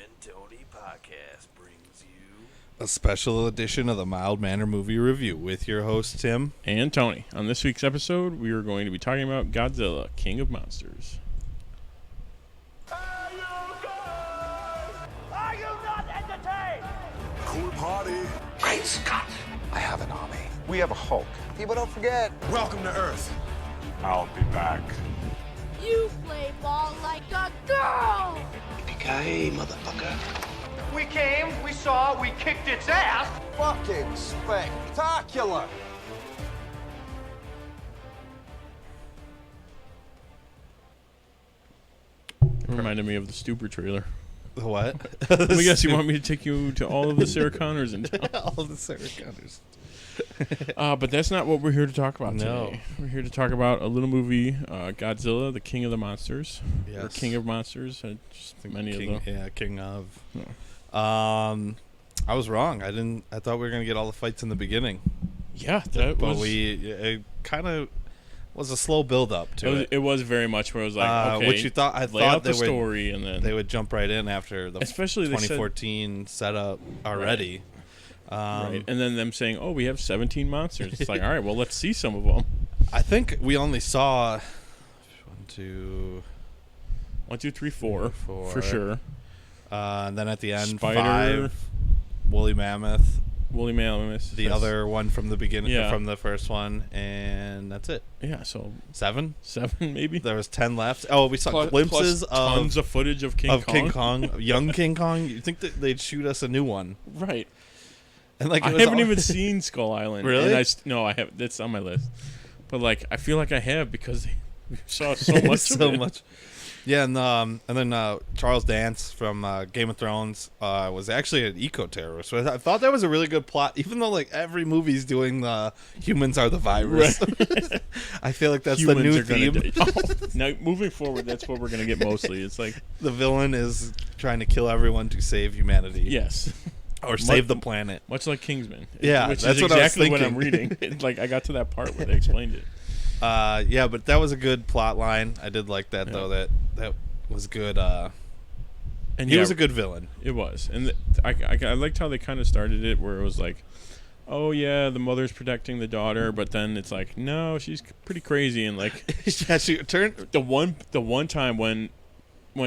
and Tony podcast brings you a special edition of the Mild Manner Movie Review with your host, Tim. And Tony. On this week's episode, we are going to be talking about Godzilla, King of Monsters. Are you not entertained? Cool party. Great Scott! I have an army. We have a Hulk. People don't forget. Welcome to Earth. I'll be back. You play ball like a girl! Yippee-ki-yay, motherfucker. We came, we saw, we kicked its ass. Fucking spectacular. It reminded me of the Stupor trailer. The what? Let me guess, you want me to take you to all of the Sarah Connors in town? All the Sarah Connors. But that's not what we're here to talk about No. today. We're here to talk about a little movie, Godzilla, the King of the Monsters. Yes. Or King of Monsters. Just many King, of them. yeah, King of. No. I was wrong. I thought we were gonna get all the fights in the beginning, Yeah, that but was... it kind of was a slow build up to it. It was very much where I was like, okay, which you thought I lay thought out the story, and then they would jump right in after the especially they said- 2014 setup already. right, and then them saying, "Oh, we have 17 monsters." It's like, all right, well, let's see some of them. I think we only saw 1, 2, 1, 2, 3, 4, Four. for sure. And then at the end, Spider. 5, Woolly Mammoth, Woolly Mammoth. the other one from the beginning, Yeah. from the first one, and that's it. Yeah, so 7. 7 maybe. There was 10 left. Oh, we saw Plus glimpses tons of footage of King Kong. young King Kong. You think that they'd shoot us a new one? Right. And like I it was haven't all- even seen Skull Island. Really? And no, I have. That's on my list. But like, I feel like I have because we saw so much. so of it. much. Yeah, and then Charles Dance from Game of Thrones was actually an eco-terrorist. So I thought that was a really good plot, even though like every movie's doing humans are the virus. Right. I feel like that's Humans the are new gonna theme. die. Now, moving forward, that's what we're gonna get mostly. It's like, The villain is trying to kill everyone to save humanity. yes, Or save the planet. much like Kingsman. Yeah, which that's is what I was exactly what I'm thinking. reading. Like, I got to that part where they explained it. Yeah, but that was a good plot line. I did like that, though. That was good. And He yeah, was a good villain. It was, and I liked how they kind of started it, where it was like, oh yeah, the mother's protecting the daughter, but then it's like, no, she's pretty crazy, and like Yeah, she turned. the one time when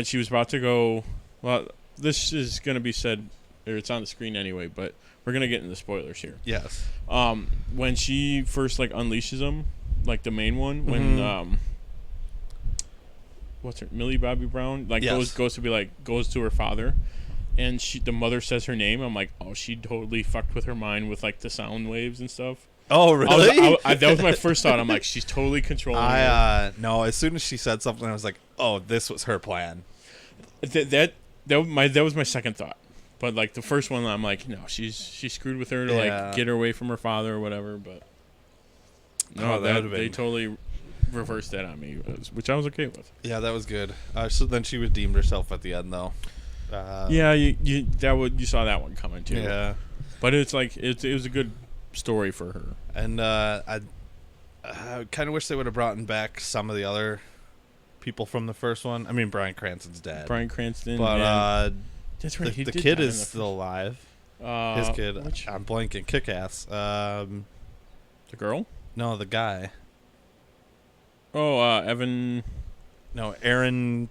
she was about to go, well, this is gonna be said, or it's on the screen anyway, but we're gonna get into spoilers here. Yes. When she first like unleashes him, like the main one, when what's her Millie Bobby Brown like Yes. goes to her father, and the mother says her name. I'm like, oh, she totally fucked with her mind with like the sound waves and stuff. Oh, really? That was my first thought. I'm like, she's totally controlling her. No. As soon as she said something, I was like, "Oh, this was her plan." That was my second thought. But like the first one, I'm like, no, she screwed with her to Yeah. like get her away from her father or whatever. But no, Oh, that would've they been- totally reversed that on me, which I was okay with. Yeah, that was good. So then she redeemed herself at the end, though. Yeah, you saw that one coming too. Yeah, But it's like it was a good story for her. and I kind of wish they would have brought back some of the other people from the first one. I mean, Bryan Cranston's dead, Bryan Cranston, but and that's right. the kid is still alive. His kid, which, I'm blanking. Kick-Ass. the girl. No, the guy. Oh, Evan. No, Aaron.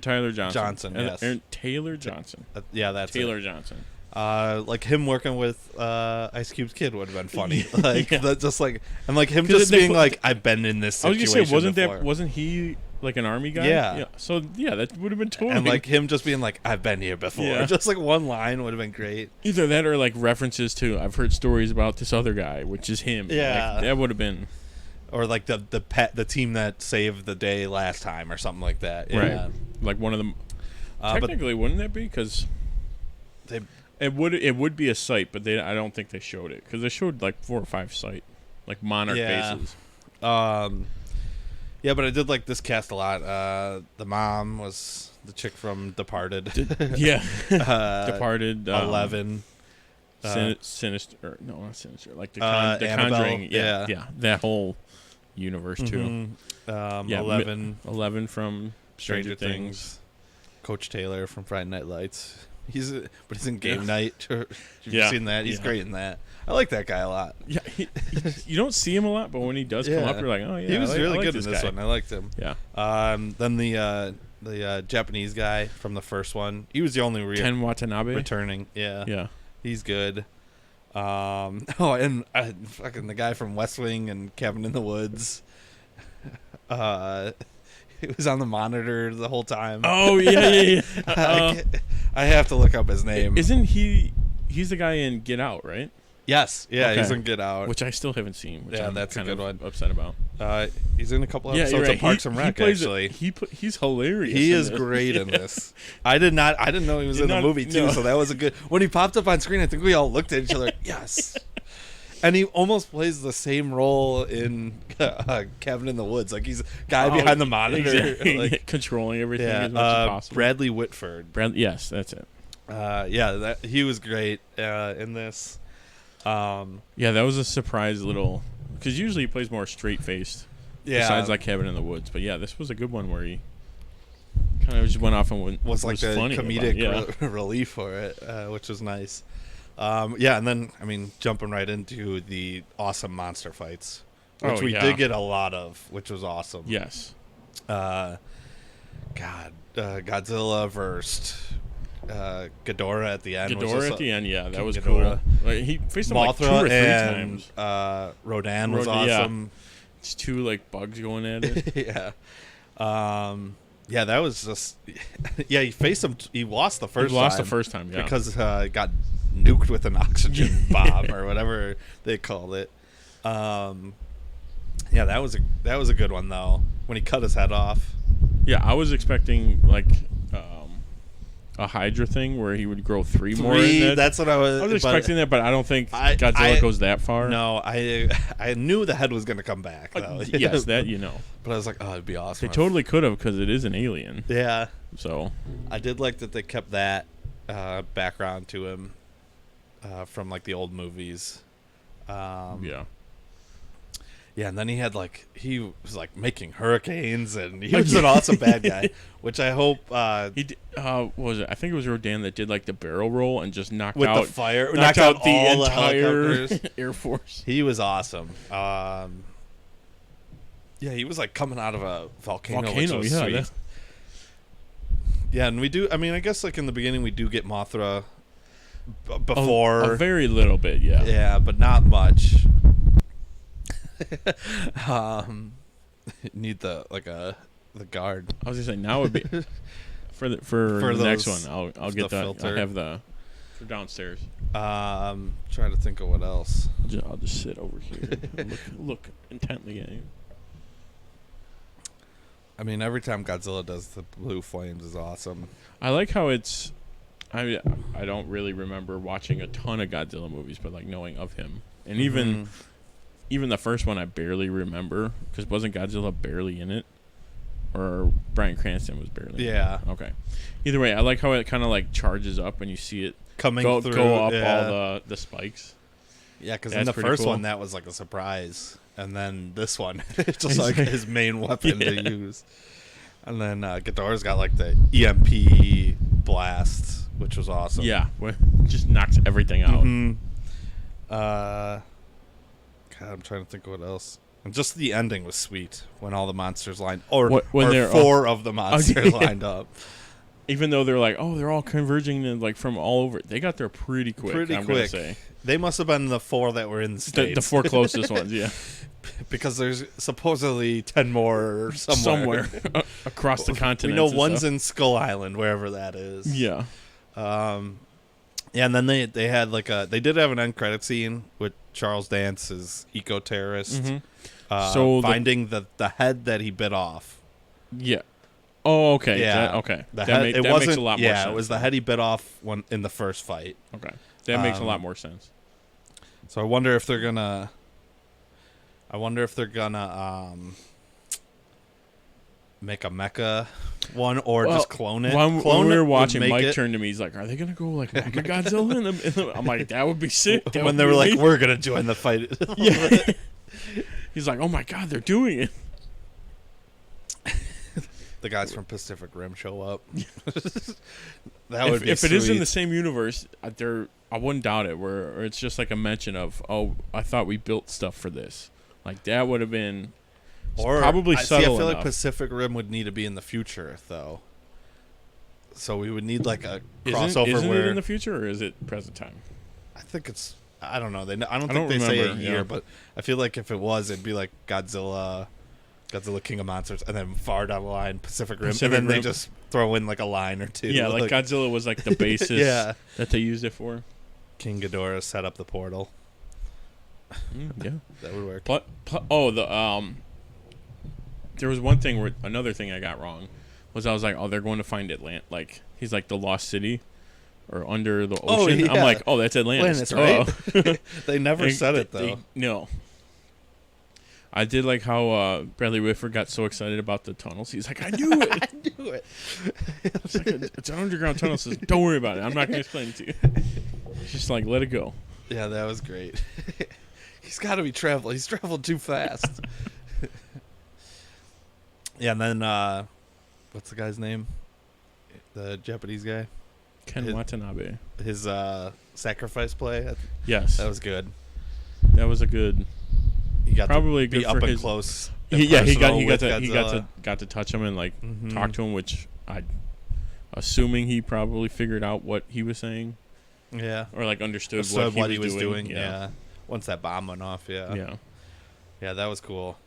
Tyler Johnson. Yes. Aaron Taylor Johnson. Yeah, that's Taylor it. Johnson. Like him working with Ice Cube's kid would have been funny. Like Yeah. that, just like, and like him 'Cause just they being put- like, I've been in this I was situation. gonna say, before. wasn't he like an army guy? Yeah. So yeah, that would have been totally. And like him just being like, I've been here before. Yeah. Just like one line would have been great. either that or like references to I've heard stories about this other guy, which is him. Yeah. Like, that would have been Or like the team that saved the day last time or something like that. Yeah. right. Like one of them. But Technically, wouldn't that be? Because they, it would be a site, but I don't think they showed it because they showed like 4 or 5 site like monarch Yeah. bases. yeah, but I did like this cast a lot. The mom was the chick from Departed. Yeah, Uh, Departed. 11. Sinister. No, not Sinister. Like the Annabelle, Conjuring. yeah. Yeah. That whole universe too. Yeah, 11. 11 from Stranger Things. Coach Taylor from Friday Night Lights. He's in Game Night. You've Yeah. seen that? He's Yeah. great in that. I like that guy a lot. Yeah, you don't see him a lot, but when he does come up, you're like, oh yeah, he was I really like good in this guy. one. I liked him. Yeah, Then the Japanese guy from the first one. He was the only Ken Watanabe. returning. Yeah, Yeah, he's good. And fucking the guy from West Wing and Cabin in the Woods. He was on the monitor the whole time. oh yeah. I have to look up his name. Isn't he? He's the guy in Get Out, right? Yes, yeah, Okay. he's in Get Out. Which I still haven't seen. Which Yeah, I'm that's a kind good of one. Upset about. He's in a couple Yeah, episodes you're right. of Parks and Rec. plays Actually, he's hilarious. he in is this. great in Yeah. this. I didn't know he was Did in the not- movie too. no. So that was a good. When he popped up on screen, I think we all looked at each other. Yes. And he almost plays the same role in Cabin in the Woods. Like he's a guy behind the monitor, exactly. like, controlling everything as much as possible. Bradley Whitford. Yes, that's it. He was great in this. Yeah, that was a surprise little because usually he plays more straight faced. Yeah, Besides like Cabin in the Woods, but yeah, this was a good one where he kind of just went off and was like the funny comedic relief for it, which was nice. And then jumping right into the awesome monster fights, which we did get a lot of, which was awesome. Yes. Godzilla versus Ghidorah at the end. Ghidorah at the end, yeah, that King was Ghidorah. cool. Like, he faced him like 2 Mothra or 3 and times. Rodan was Yeah. awesome. It's 2 like bugs going at it. Yeah. That was just. Yeah, he faced him. He lost the first. He lost time the first time, yeah, because he got nuked with an oxygen bomb or whatever they called it. That was a good one though. When he cut his head off. Yeah, I was expecting like a Hydra thing where he would grow 3 more. In that. That's what I was. I was expecting that, but I don't think Godzilla goes that far. No, I knew the head was going to come back. Though. Yes, that you know. But I was like, oh, it'd be awesome. They totally could have because it is an alien. Yeah. So I did like that they kept that background to him from like the old movies. Yeah. Yeah, and then he was like making hurricanes, and he was an awesome bad guy, which I hope He did, what was it? I think it was Rodan that did like the barrel roll and just knocked with out the fire, knocked out the all entire helicopters. Air Force. He was awesome. He was like coming out of a volcano, which was yeah, sweet. Yeah, and we do. I mean, I guess like in the beginning we do get Mothra before a very little bit, yeah. Yeah, but not much. Need the guard. I was gonna say now would be for the next one. I'll get that. filter. I have the for downstairs. Trying to think of what else. I'll just sit over here and look intently at you. I mean, every time Godzilla does the blue flames is awesome. I like how it's. I don't really remember watching a ton of Godzilla movies, but like knowing of him, and even the first one I barely remember because wasn't Godzilla barely in it, or Bryan Cranston was barely. Yeah. In it? Okay. Either way, I like how it kind of like charges up when you see it Coming go through, up yeah. all the spikes. Yeah, because in That's the pretty first cool. one that was like a surprise, and then this one it's just like his main weapon Yeah. to use. And then Ghidorah's got like the EMP blast, which was awesome. Yeah, just knocks everything out. God, I'm trying to think of what else. And just the ending was sweet when all the monsters lined, or 4 of the monsters lined up. Even though they're like, oh, they're all converging like from all over. They got there pretty quick. I'm gonna say They must have been the 4 that were in the States. the 4 closest ones, yeah. Because there's supposedly 10 more somewhere. Across the continent. We know one's in Skull Island, wherever that is. Yeah. And then they had they did have an end credit scene with Charles Dance as eco-terrorist. So finding the head that he bit off. Yeah. Oh, okay. Yeah. Okay. The That head, makes a lot more sense. Yeah, it was the head he bit off in the first fight. Okay. That makes a lot more sense. So I wonder if they're gonna make a mecha one or just clone it. When Clone we were it, watching, make Mike it. turned to me. He's like, "Are they gonna go like Mega Godzilla?" I'm like, "That would be sick." That When would they be were like, amazing. "We're gonna join the fight." Yeah. He's like, "Oh my god, they're doing it." The guys from Pacific Rim show up. That would be if it is in sweet. the same universe, I wouldn't doubt it. Where it's just like a mention of, oh, I thought we built stuff for this. Like that would have been probably I subtle feel enough. like Pacific Rim would need to be in the future, though. So we would need like a crossover Isn't where it in the future or is it present time? I think it's. I don't know. I don't I think don't they say a remember, year, yeah. but I feel like if it was, it'd be like Godzilla, King of Monsters, and then far down the line Pacific Rim, Pacific and then they Rim. just throw in like a line or two. Yeah, like Godzilla was like the basis Yeah. that they used it for. King Ghidorah set up the portal. Yeah. That would work. There was another thing I got wrong was I was like, oh, they're going to find Atlant. Like he's like the lost city or under the ocean. yeah. I'm like, oh, that's Atlantis. Atlantis, right? Oh. They never said it though. No. I did like how Bradley Whitford got so excited about the tunnels. He's like, I knew it. I knew it. It's like it's an underground tunnel. So don't worry about it. I'm not going to explain it to you. Just like, let it go. Yeah, that was great. He's got to be traveling. He's traveled too fast. Yeah, and then what's the guy's name? The Japanese guy. Ken Watanabe. His sacrifice play. Yes. That was good. That was a good. He got Probably to be good up for and his- close. He got Godzilla. to touch him and like Mhm. talk to him, which I assuming he probably figured out what he was saying Yeah. or like understood So what he was doing. doing. Yeah. Once that bomb went off. Yeah. Yeah. Yeah, that was cool.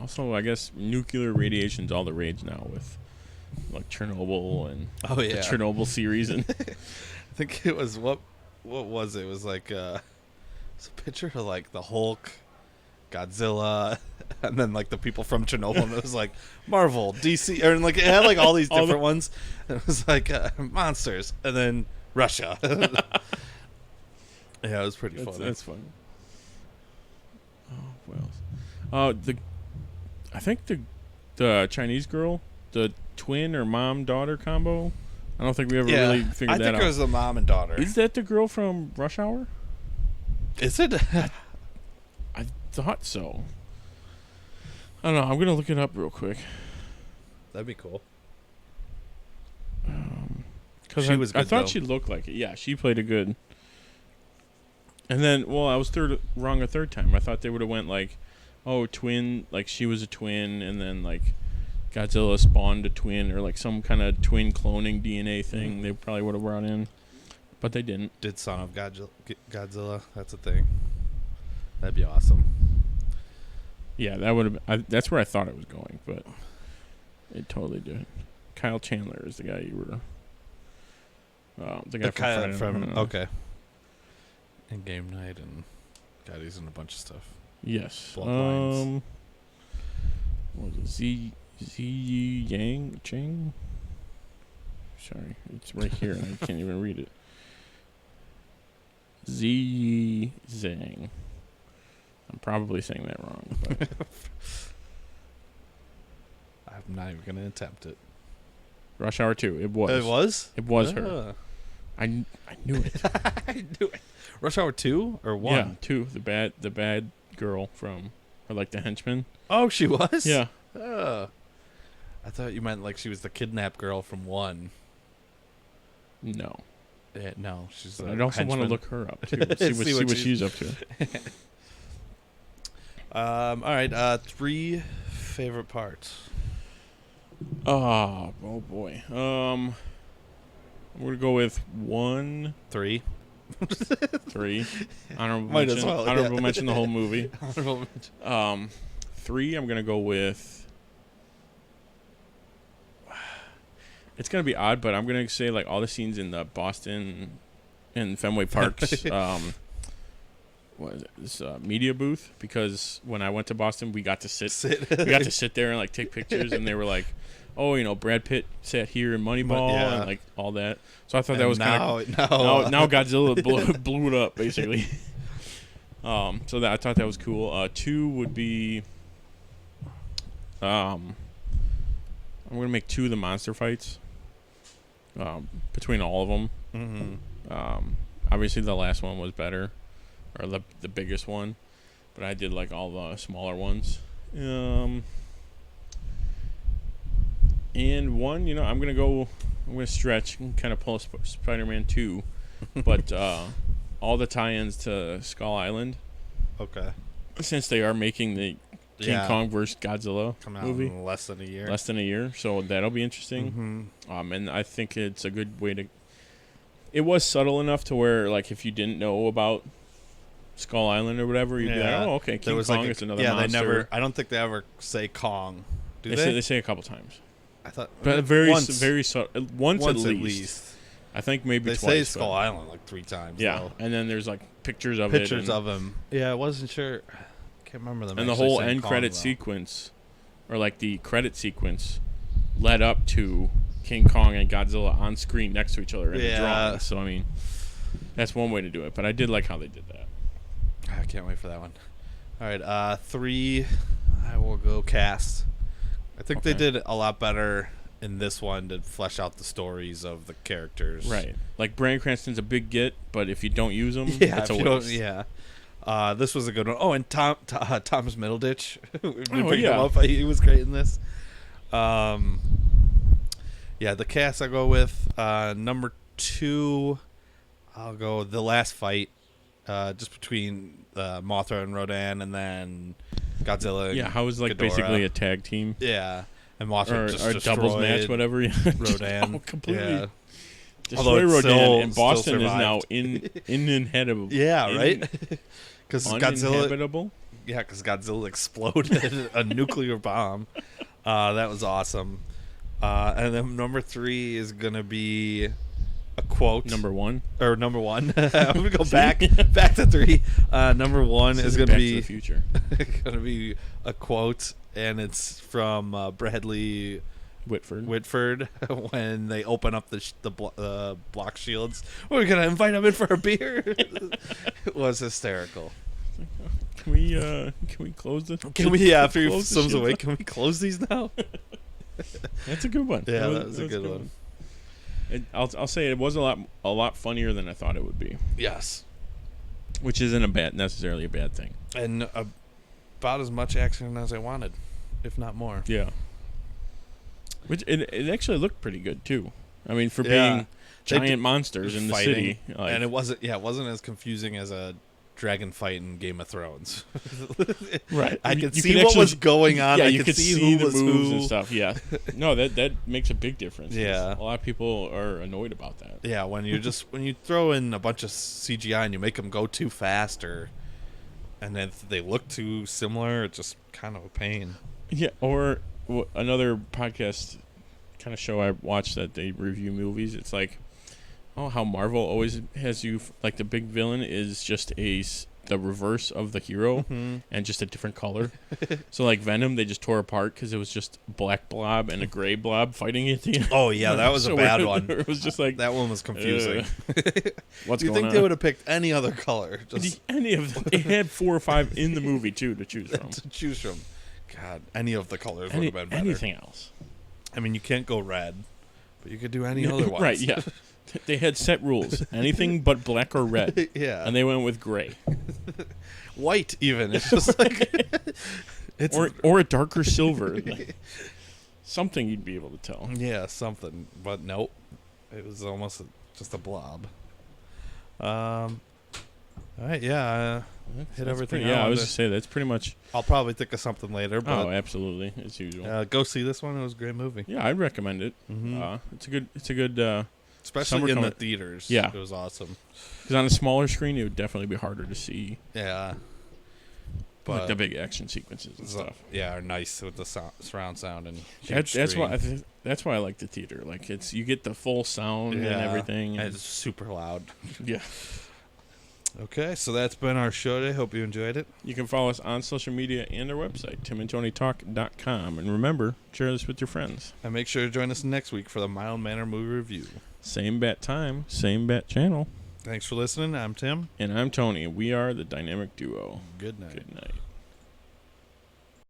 Also, I guess nuclear radiation's all the rage now with like Chernobyl and Oh the yeah. Chernobyl series and I think it was what was it? It was like it's a picture of like the Hulk, Godzilla, and then like the people from Chernobyl, and it was like Marvel, DC, or like it had like all these All the- different ones. And it was like monsters, and then Russia. Yeah, it was pretty funny. that's fun. Oh, what else? I think the Chinese girl, the twin or mom daughter combo. I don't think we ever really figured I that think out. it was the mom and daughter. Is that the girl from Rush Hour? Is it? I thought so. I don't know. I'm gonna look it up real quick. That'd be cool. Because She was I good, thought though. she looked like it. Yeah, she played it good. And then, well, I was wrong a third time. I thought they would have went like, oh, twin, like she was a twin, and then like Godzilla spawned a twin or like some kind of twin cloning DNA thing. They probably would have brought in, but they didn't. Did Son of Godzilla? That's a thing. That'd be awesome. Yeah, that would have. That's where I thought it was going, but it totally did. Kyle Chandler is the guy you were. The guy from Friday Night. okay. And Game Night, and God, he's in a bunch of stuff. Yes. Bloodlines. What was it? Z Yang Chang? Sorry, it's right here and I can't even read it. Z Zhang. I'm probably saying that wrong, but I'm not even gonna attempt it. Rush Hour 2. It was. It was. It was her. I knew it. I knew it. Rush Hour 2 or 1? Yeah, 2. The bad girl from, or like the henchman. Oh, she was. Yeah. I thought you meant like she was the kidnapped girl from 1. No. Yeah, no, she's. I'd also want to look her up too. See what she's up to. All right. 3 favorite parts. Oh boy. I'm gonna go with 1, 3. 3. Honorable Might as mention. well, yeah. Honorable mention the whole movie. Honorable mention. 3. I'm gonna go with. It's gonna be odd, but I'm gonna say like all the scenes in the Boston and Fenway Park's what is it? This media booth, because when I went to Boston, we got to sit there and like take pictures, and they were like, oh, you know, Brad Pitt sat here in Moneyball Yeah. and like all that. So I thought that was kind of now Godzilla blew it up basically. So that I thought that was cool. 2 would be I'm gonna make 2 of the monster fights between all of them. Mm-hmm. Obviously the last one was better, or the biggest one, but I did like all the smaller ones. And one, I'm gonna stretch and kind of pull Spider-Man 2, but all the tie-ins to Skull Island, Okay. since they are making the King Kong vs. Godzilla Come out movie. in less than a year. Less than a year, so that'll be interesting. And I think it's a good way to. It was subtle enough to where, like, if you didn't know about Skull Island or whatever, you'd be like, "Oh, okay, King Kong is another monster." They never. I don't think they ever say Kong. Do they? They say a couple times, I thought, but very subtle. Once at least. I think maybe they twice. say Skull Island like 3 times. Yeah, though. and then there's like pictures of him. Yeah, I wasn't sure. Can't remember them. And the whole end credit sequence, or like the credit sequence, led up to King Kong and Godzilla on screen next to each other in the drawing. So I mean, that's one way to do it. But I did like how they did that. I can't wait for that one. All right, 3. I will go cast. I think they did a lot better in this one to flesh out the stories of the characters. Right. Like Bryan Cranston's a big get, but if you don't use him, it's a waste. This was a good one. Oh, and Thomas Middleditch. Him up. He was great in this. The cast I go with number 2. I'll go The Last Fight, just between Mothra and Rodan, and then Godzilla. Yeah, how was like Ghidorah. Basically a tag team. Yeah. And Mothra just or doubles match, whatever. Rodan. Completely. Yeah. Destroy Rodan, and Boston is now uninhabitable. Yeah, right? Because uninhabitable? Because Godzilla exploded a nuclear bomb. That was awesome. And then number 3 is going to be a quote. Number 1? Or number 1. I'm going to go back to 3. Number 1 is going to be... Back to the Future. Going to be a quote, and it's from Bradley Whitford when they open up the block shields. We're going to invite him in for a beer. It was hysterical. Can we close this? Can we, after he swims away, can we close these now? That's a good one. Yeah, that was a good one. I'll say it was a lot funnier than I thought it would be. Yes, which isn't necessarily a bad thing. And about as much action as I wanted, if not more. Yeah. Which it actually looked pretty good too. I mean, for being giant monsters in the city, and it wasn't as confusing as a dragon fight in Game of Thrones. Right. I could see what was going on. Yeah, I you could see who the was moves who. and stuff. Yeah. No, that makes a big difference. Yeah. A lot of people are annoyed about that. Yeah, when you throw in a bunch of CGI and you make them go too fast, and then they look too similar, it's just kind of a pain. Yeah. Or another podcast kind of show I watch that they review movies. It's like, how Marvel always has you like the big villain is just the reverse of the hero and just a different color. So like Venom, they just tore apart because it was just a black blob and a gray blob fighting at the end. Oh yeah, that was a bad one. It was just like that one was confusing. What's Do you going think on? they would have picked any other color? Any of them? It had 4 or 5 in the movie too to choose from. God, any of the colors would have been better. Anything else? I mean, you can't go red, but you could do any other ones. Right? Yeah. They had set rules. Anything but black or red. Yeah. And they went with gray. White, even. It's just like... or a darker silver. Something you'd be able to tell. Yeah, something. But nope. It was almost just a blob. All right, yeah. Hit everything. I was just say that's pretty much... I'll probably think of something later. But, absolutely. As usual. Go see this one. It was a great movie. Yeah, I'd recommend it. Mm-hmm. It's a good... Especially in the theaters. Yeah. It was awesome. Because on a smaller screen, it would definitely be harder to see. Yeah. But like the big action sequences and stuff. Yeah, are nice with the surround sound and that's why I like the theater. Like you get the full sound and everything. And it's super loud. Yeah. Okay, so that's been our show today. Hope you enjoyed it. You can follow us on social media and our website, timandtonytalk.com. And remember, share this with your friends. And make sure to join us next week for the Mild Manner Movie Review. Same bat time, same bat channel. Thanks for listening. I'm Tim. And I'm Tony. We are the Dynamic Duo. Good night. Good night.